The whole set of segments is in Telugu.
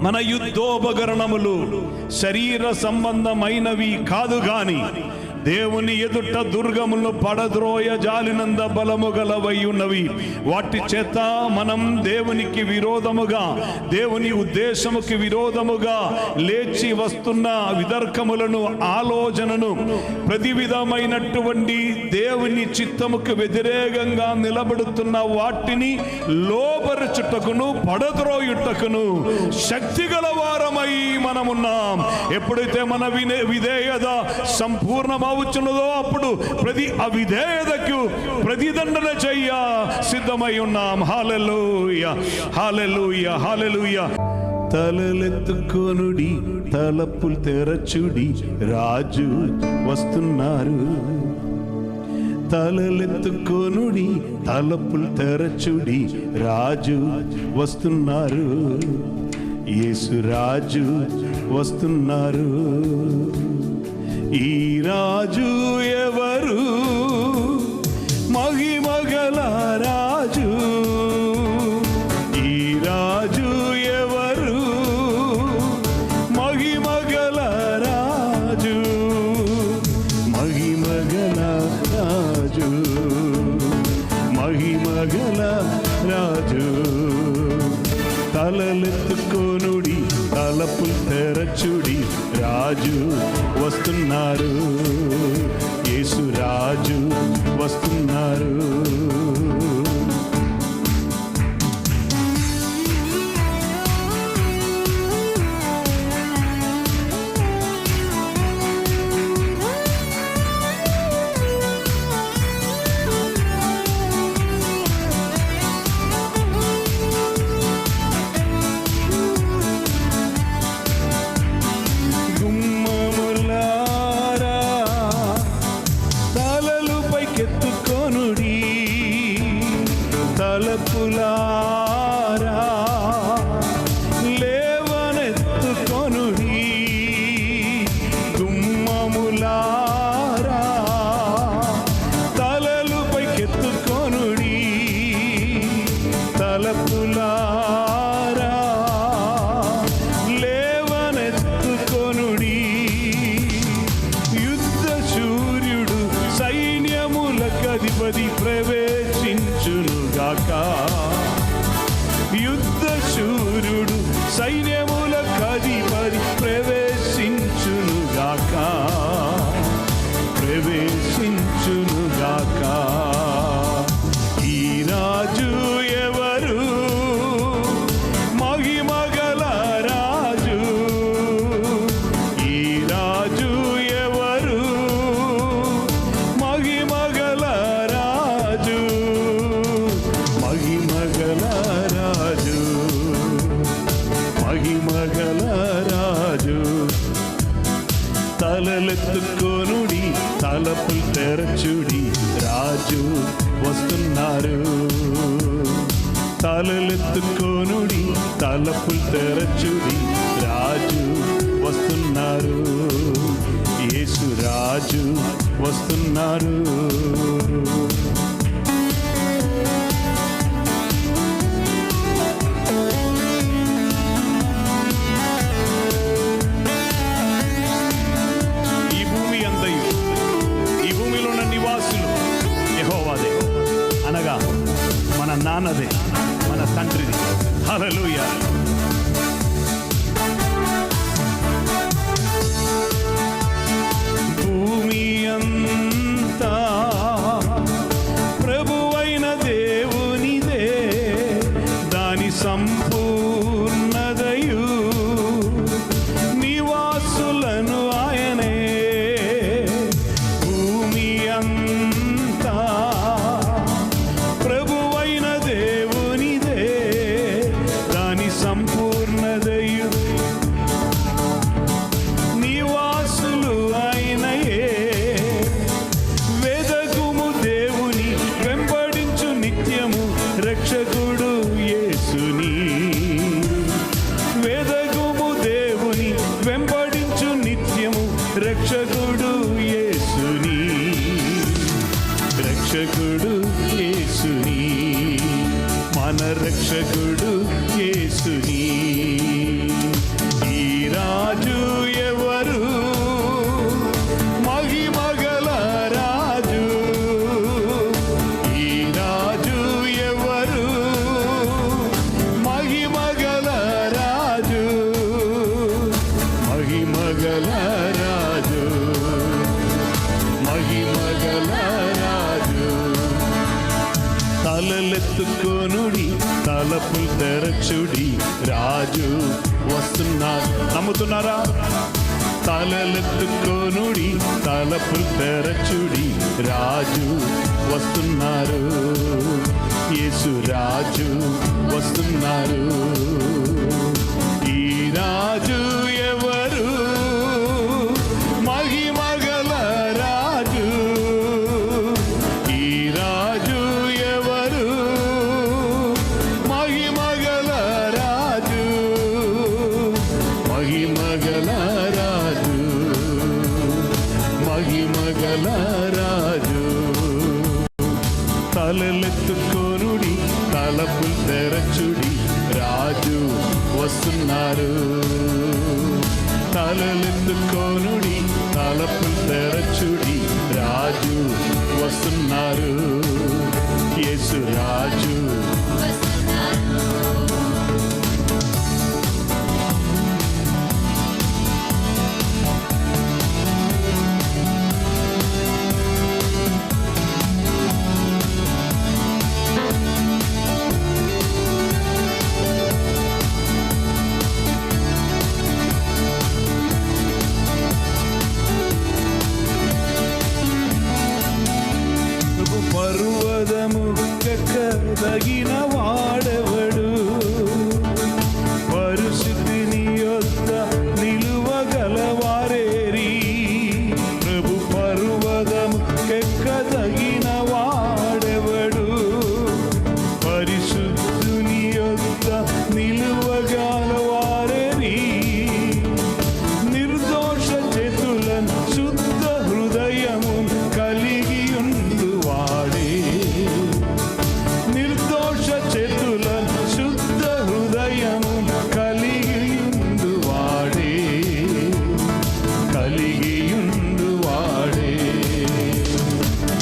మన యుద్ధోపకరణములు శరీర సంబంధమైనవి కాదు గాని దేవుని ఎదుట దుర్గములు పడద్రోయ జాలినంద బలము గలవై ఉన్నవి. వాటి చేత మనం దేవునికి విరోధముగా, దేవుని ఉద్దేశముకి విరోధముగా లేచి వస్తున్న వితర్కములను, ఆలోచనను, ప్రతి విధమైనటువంటి దేవుని చిత్తముకు వ్యతిరేకంగా నిలబడుతున్న వాటిని లోబరుచుటకును పడద్రోయుటకును శక్తి గల వారమై మనమున్నాం. ఎప్పుడైతే మన విధేయత సంపూర్ణమవుతున్నదో అప్పుడు ప్రతి అవిధేయతకు ప్రతిదండన చెయ్య సిద్ధమై ఉన్నాం. హల్లెలూయా, హల్లెలూయా, హల్లెలూయా. తలలెత్తుకొనుడి, తలపులు తెరచుడి, రాజు వస్తున్నారు. తలలెత్తుకొనుడి, తలపులు తెరచుడి, రాజు వస్తున్నారు. యేసు రాజు వస్తున్నారు. ఈ రాజు ఎవరు? మహిమగల రాజు. ఈ రాజు ఎవరు? మహిమగల రాజు. మహిమగల రాజు. మహిమగల రాజు. తలలెత్తుకొనుడి, తలపులు తెరచుడి, రాజు వస్తున్నారు. యేసు రాజు వస్తున్నారు. తలపులారా లేవనెత్తుకొనుడి, గుమ్మములారా తలలు పైకెత్తుకొనుడి. తలపులారా లేవనెత్తుకొనుడి. యుద్ధ సూర్యుడు సైన్యములకధిపతి ప్రవేశించునుగాక. యుద్ధ శూరుడు సైన్యములకధిపతి ప్రవేశించునుగాక. ప్రవేశించునుగాక. ఈ రాజు ఎవరు? మహిమగల రాజు. ఈ రాజు ఎవరు? మహిమగల రాజు. మహిమగల రాజు. మహిమగల రాజు. తలలెత్తుకొనుడి, తలపులు తెరచుడి, రాజు వస్తున్నారు. తలలెత్తుకొనుడి, తలపులు తెరచుడి, రాజు వస్తున్నారు. యేసు రాజు వస్తున్నారు. మన నాన్నదే, మన తండ్రిది. హల్లెలూయా. భూమి అంతా ప్రభువైన దేవునిదే, దాని సంపూర్ణదయు నివాసులను ఆయనే. భూమి అంతా సంపూర్ణదయు నివాసులు ఆయనయే. వెదకుము దేవుని వెంబడించు నిత్యము, రక్షకుడు యేసుని. వెదకుము దేవుని వెంబడించు నిత్యము, రక్షకుడు యేసుని. రక్షకుడు యేసుని. మన రక్షకుడు యేసుని. రాజు వస్తున్నారు. నమ్ముతున్నారా? తలలెత్తుకోనుడి, తలపులు తెరచుడి, రాజు వస్తున్నారు. యేసు రాజు వస్తున్నారు. ఈ రాజు ఎవరు? మహిమగల రాజు. ఈ రాజు ఎవరు? మహిమగల రాజు. మహిమగల రాజు. మహిమగల రాజు. తలలెత్తుకోనుడి, తలపులు తెరచుడి, రాజు వస్తున్నారు. తలలెత్తుకోనుడి, తలపులు తెరచుడి, రాజు వస్తున్నారు. యేసు రాజు. పర్వతము ఎక్కదగిన వాడెవడు? పరిస్థితిని యొద్ద నిలువగలవారేరి. ప్రభు పర్వతము ఎక్కదగిన వాడెవడు? పరిశుద్ధుని యొద్ద నిలువగలవారేరి. నిర్దోష చేతులను శుద్ధ హృదయము కలిగి వాడే. నిర్దోష చేతులను శుద్ధ హృదయము కలిగియుండు వాడే. కలిగియుండు వాడే.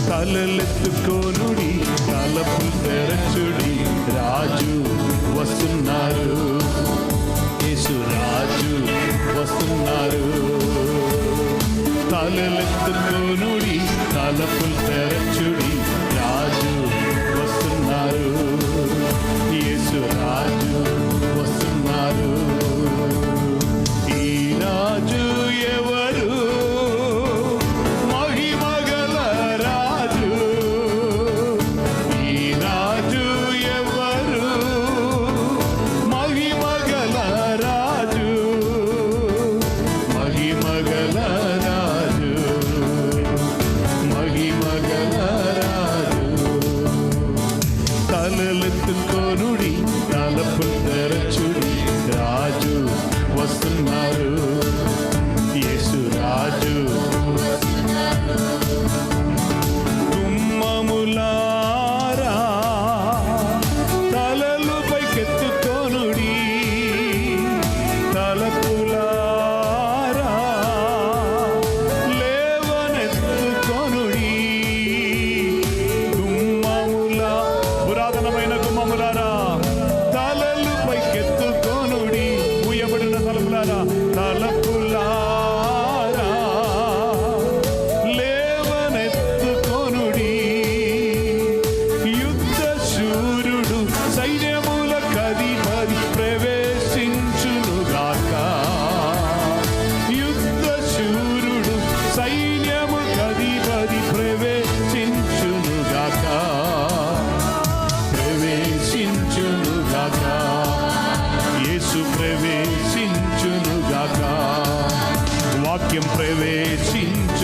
తలలెత్తుకోనుడి, తలపులు తెరచుడి, రాజు వస్తున్నారు. యేసు రాజు వస్తున్నారు. తలలెత్తుకోనుడి, తలపులు తెరచుడి, రాజు వస్తున్నారు. యేసు రాజు వస్తున్నారు. ఈ రాజు ఎవరు? మహిమగల రాజు. ఈ రాజు ఎవరు? మహిమగల రాజు. మహిమగల రాజు. మహిమగల రాజు. తలలెత్తుకోనుడి, తలపులు తెరచుడి, రాజు వస్తున్నారు. యేసు రాజు. గుమ్మములారా తలలు పైకెత్తుకోనుడి, తలపులారా లేవనెత్తుకోనుడి. గుమ్మములా, పురాతనమైన గుమ్మములారా తలలు పైకెత్తుకోనుడి. మూయబడిన తలుపులారా, తలుపులారా లేవనెత్తుకోనుడి. యుద్ధ శూరుడు సైన్యముల కధిపతి ప్రవేశించునుగాక. యుద్ధ శూరుడు సైన్యము కధిపతి ప్రవేశించునుగాక. ప్రవేశించునుగాక. యేసు ప్రవేశించునుగాక. వాక్యం ప్రవేశించునుగాక.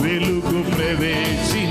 వెలుగు ప్రవేశి